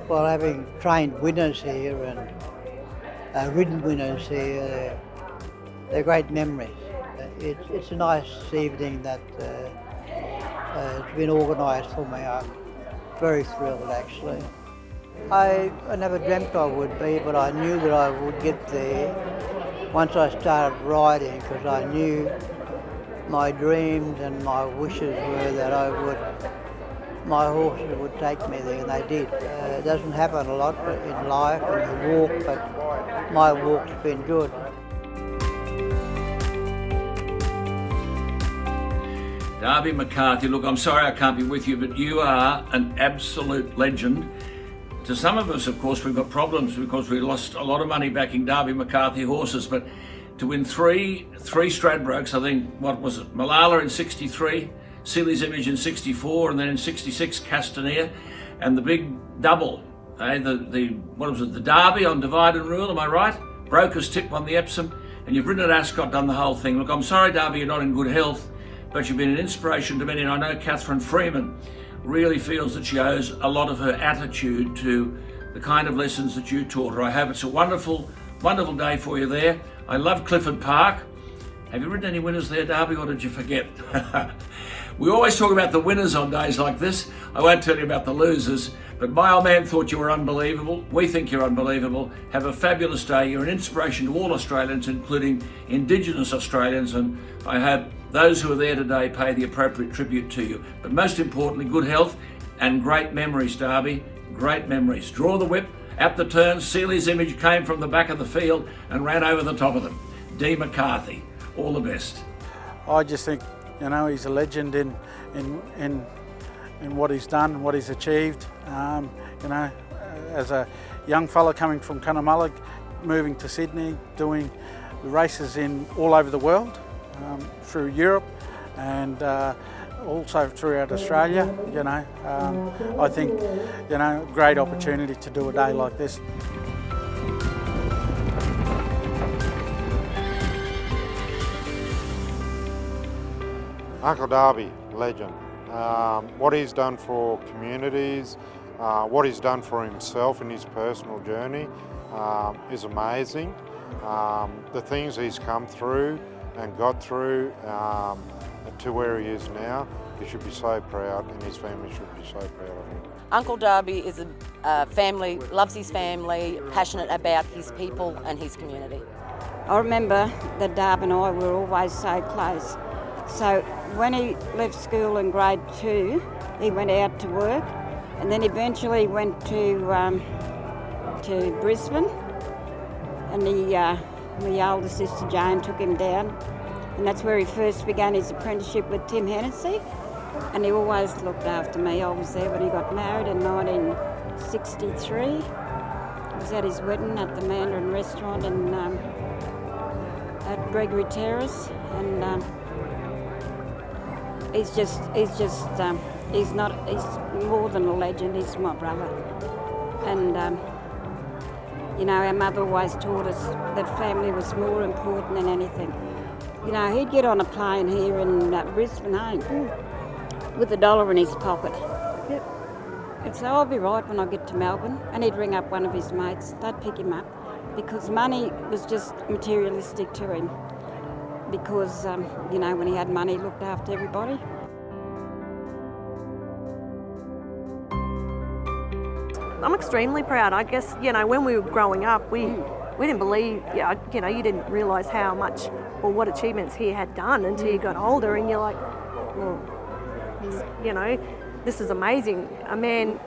Well, having trained winners here and ridden winners here, they're great memories. It's a nice evening that it's been organised for me. I'm very thrilled actually. I never dreamt I would be, but I knew that I would get there once I started riding, because I knew my dreams and my wishes were that my horses would take me there, and they did. It doesn't happen a lot in life when you walk, but my walk's been good. Darby McCarthy, look, I'm sorry I can't be with you, but you are an absolute legend. To some of us, of course, we've got problems because we lost a lot of money backing Darby McCarthy horses, but to win three Stradbrokes, I think, what was it, Malala in 63, Sealy's Image in 64, and then in 66, Castanea, and the big double, the Derby on Divide and Rule, am I right? Broker's Tip on the Epsom, and you've ridden at Ascot, done the whole thing. Look, I'm sorry, Darby, you're not in good health, but you've been an inspiration to many, and I know Catherine Freeman really feels that she owes a lot of her attitude to the kind of lessons that you taught her. I hope it's a wonderful, wonderful day for you there. I love Clifford Park. Have you ridden any winners there, Darby, or did you forget? We always talk about the winners on days like this. I won't tell you about the losers, but my old man thought you were unbelievable. We think you're unbelievable. Have a fabulous day. You're an inspiration to all Australians, including Indigenous Australians, and I hope those who are there today pay the appropriate tribute to you. But most importantly, good health and great memories, Darby. Great memories. Draw the whip at the turn. Sealy's Image came from the back of the field and ran over the top of them. D. McCarthy, all the best. I just think, he's a legend in what he's done and what he's achieved. As a young fella coming from Cunnamulla, moving to Sydney, doing the races all over the world, through Europe and also throughout Australia, I think, great opportunity to do a day like this. Uncle Darby, legend. What he's done for communities, what he's done for himself in his personal journey is amazing. The things he's come through and got through to where he is now, he should be so proud, and his family should be so proud of him. Uncle Darby is a family, loves his family, passionate about his people and his community. I remember that Darby and I were always so close. So when he left school in grade 2, he went out to work, and then eventually went to Brisbane, and my older sister Jane took him down, and that's where he first began his apprenticeship with Tim Hennessy, and he always looked after me. I was there when he got married in 1963. I was at his wedding at the Mandarin restaurant at Gregory Terrace, and he's more than a legend. He's my brother, and our mother always taught us that family was more important than anything. He'd get on a plane here in Brisbane with $1 in his pocket. Yep. And so I'll be right when I get to Melbourne, and he'd ring up one of his mates. They'd pick him up because money was just materialistic to him. Because, when he had money, he looked after everybody. I'm extremely proud. I guess, when we were growing up, we didn't believe, you didn't realise how much or what achievements he had done until you got older, and you're like, well, this is amazing. A man,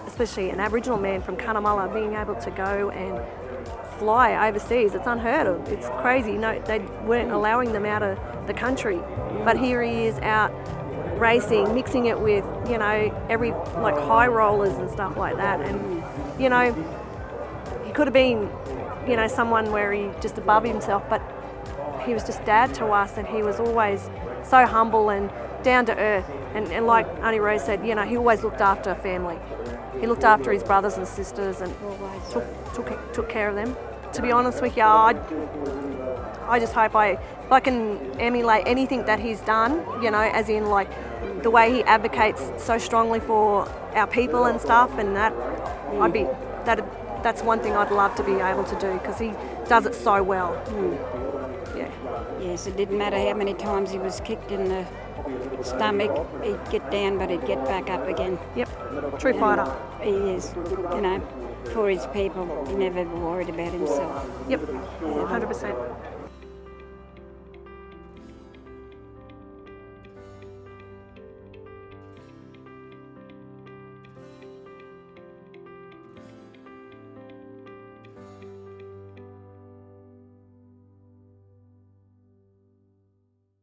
especially an Aboriginal man from Cunnamulla, being able to go and fly overseas, it's unheard of. It's crazy. They weren't allowing them out of the country, but here he is out racing, mixing it with every high rollers and stuff like that, and he could have been someone where he just above himself, but he was just dad to us, and he was always so humble and down to earth, and like Auntie Rose said, he always looked after family. He looked after his brothers and sisters and took care of them. To be honest with you, I just hope if I can emulate anything that he's done, you know, as in like the way he advocates so strongly for our people and stuff, and that's one thing I'd love to be able to do, because he does it so well. Yeah. Yes, it didn't matter how many times he was kicked in the stomach, he'd get down but he'd get back up again. Yep, true fighter. He is, you know, for his people. He never worried about himself. Yep, 100%.